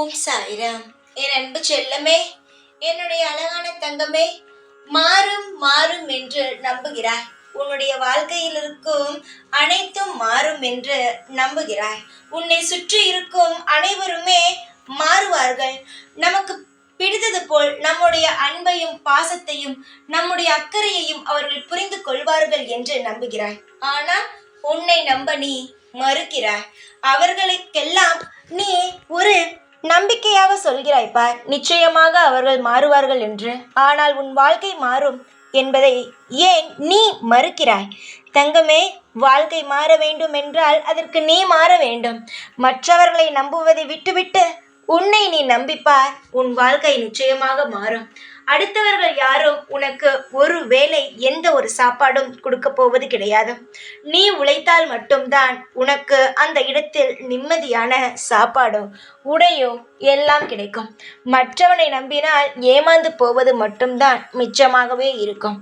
ஓம் சாய்ராம். என் அன்பு செல்லமே, என்னுடைய அழகான தங்கமே, மாறும் மாறும் என்று நம்புகிறாய். உன்னுடைய வாழ்க்கையில் இருக்கும் அனைத்தும் மாறும் என்று நம்புகிறாய். உன்னை சுற்றி இருக்கும் அனைவருமே மாறுவார்கள். நமக்கு பிடித்தது போல் நம்முடைய அன்பையும் பாசத்தையும் நம்முடைய அக்கறையையும் அவர்கள் புரிந்து கொள்வார்கள் என்று நம்புகிறாய். ஆனால் உன்னை நம்ப நீ மறுக்கிறாய். அவர்களுக்கெல்லாம் நீ ஒரு நம்பிக்கையாக சொல்கிறாய் பார், நிச்சயமாக அவர்கள் மாறுவார்கள் என்று. ஆனால் உன் வாழ்க்கை மாறும் என்பதை ஏன் நீ மறுக்கிறாய்? தங்கமே, வாழ்க்கை மாற வேண்டும் என்றால் அதற்கு நீ மாற வேண்டும். மற்றவர்களை நம்புவதை விட்டுவிட்டு உன்னை நீ நம்பிப்பார், உன் வாழ்க்கை நிச்சயமாக மாறும். அடுத்தவர்கள் யாரும் உனக்கு ஒரு வேளை எந்த ஒரு சாப்பாடும் கொடுக்க போவது கிடையாது. நீ உழைத்தால் மட்டும்தான் உனக்கு அந்த இடத்தில் நிம்மதியான சாப்பாடோ உடையோ எல்லாம் கிடைக்கும். மற்றவனை நம்பினால் ஏமாந்து போவது மட்டும்தான் மிச்சமாகவே இருக்கும்.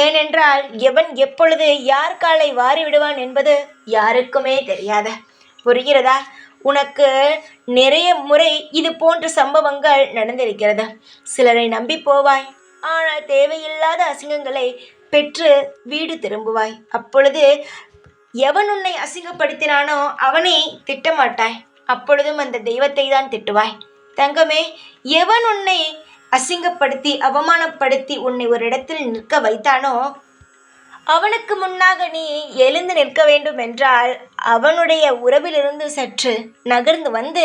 ஏனென்றால் எவன் எப்பொழுது யார் காலை வாரி விடுவான் என்பது யாருக்குமே தெரியாத. புரிகிறதா? உனக்கு நிறைய முறை இது போன்ற சம்பவங்கள் நடந்திருக்கிறது. சிலரை நம்பி போவாய், ஆனால் தேவையில்லாத அசிங்கங்களை பெற்று வீடு திரும்புவாய். அப்பொழுது எவன் உன்னை அசிங்கப்படுத்தினானோ அவனை திட்டமாட்டாய், அப்பொழுதும் அந்த தெய்வத்தை தான் திட்டுவாய். தங்கமே, எவன் உன்னை அசிங்கப்படுத்தி அவமானப்படுத்தி உன்னை ஒரு இடத்தில் நிற்க வைத்தானோ அவனுக்கு முன்னாக நீ எழுந்து நிற்க வேண்டும் என்றால் அவனுடைய உறவிலிருந்து சற்று நகர்ந்து வந்து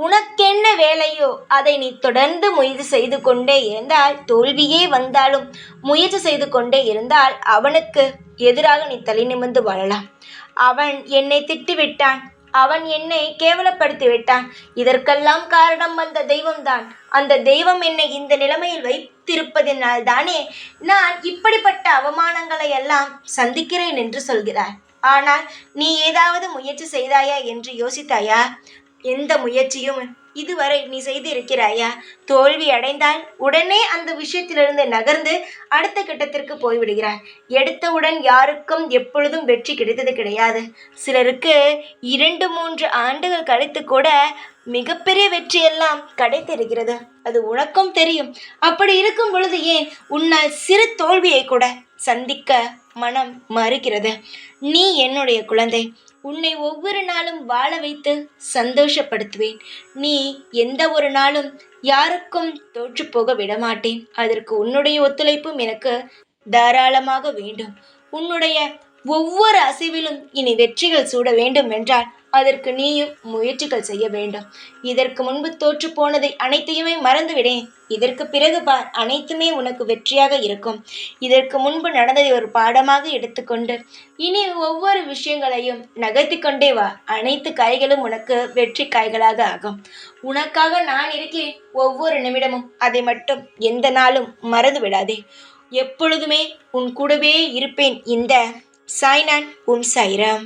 உனக்கென்ன வேலையோ அதை நீ தொடர்ந்து முயற்சி செய்து கொண்டே இருந்தால், தோல்வியே வந்தாலும் முயற்சி செய்து கொண்டே இருந்தால் அவனுக்கு எதிராக நீ தலை நிமிர்ந்து வாழலாம். அவன் என்னை திட்டிவிட்டான், அவன் என்னை கேவலப்படுத்தி விட்டான், இதற்கெல்லாம் காரணம் அந்த தெய்வம்தான். அந்த தெய்வம் என்னை இந்த நிலைமையில் வைத்திருப்பதினால் தானே நான் இப்படிப்பட்ட அவமானங்களை எல்லாம் சந்திக்கிறேன் என்று சொல்கிறாய். ஆனால் நீ ஏதாவது முயற்சி செய்தாயா என்று யோசித்தாயா? எந்த முயற்சியும் இதுவரை நீ செய்து இருக்கிறாயா? தோல்வி அடைந்தால் உடனே அந்த விஷயத்திலிருந்து நகர்ந்து அடுத்த கட்டத்திற்கு போய்விடுகிறாய். எடுத்தவுடன் யாருக்கும் எப்பொழுதும் வெற்றி கிடைத்தது கிடையாது. சிலருக்கு 2-3 ஆண்டுகள் கழித்து கூட மிகப்பெரிய வெற்றியெல்லாம் கிடைத்திருக்கிறது. அது உனக்கும் தெரியும். அப்படி இருக்கும் பொழுது ஏன் உன்னால் சிறு தோல்வியை கூட சந்திக்க மனம் மறுக்கிறது? நீ என்னுடைய குழந்தை. உன்னை ஒவ்வொரு நாளும் வாழ வைத்து சந்தோஷப்படுத்துவேன். நீ எந்த ஒரு நாளும் யாருக்கும் தோற்று போக விடமாட்டேன். அதற்கு உன்னுடைய ஒத்துழைப்பும் எனக்கு தாராளமாக வேண்டும். உன்னுடைய ஒவ்வொரு அசைவிலும் இனி வெற்றிகள் சூட வேண்டும் என்றால் அதற்கு நீயும் முயற்சிகள் செய்ய வேண்டும். இதற்கு முன்பு தோற்று போனதை அனைத்தையுமே மறந்துவிடேன். இதற்கு பிறகு பார், அனைத்துமே உனக்கு வெற்றியாக இருக்கும். இதற்கு முன்பு நடந்ததை ஒரு பாடமாக எடுத்துக்கொண்டு இனி ஒவ்வொரு விஷயங்களையும் நகர்த்தி கொண்டே வா. அனைத்து காய்களும் உனக்கு வெற்றி காய்களாக ஆகும். உனக்காக நான் இருக்கேன் ஒவ்வொரு நிமிடமும். அதை மட்டும் எந்த நாளும் மறந்து விடாதே. எப்பொழுதுமே உன் கூடவே இருப்பேன். இந்த சாய்நான். ஓம் சாய்ராம்.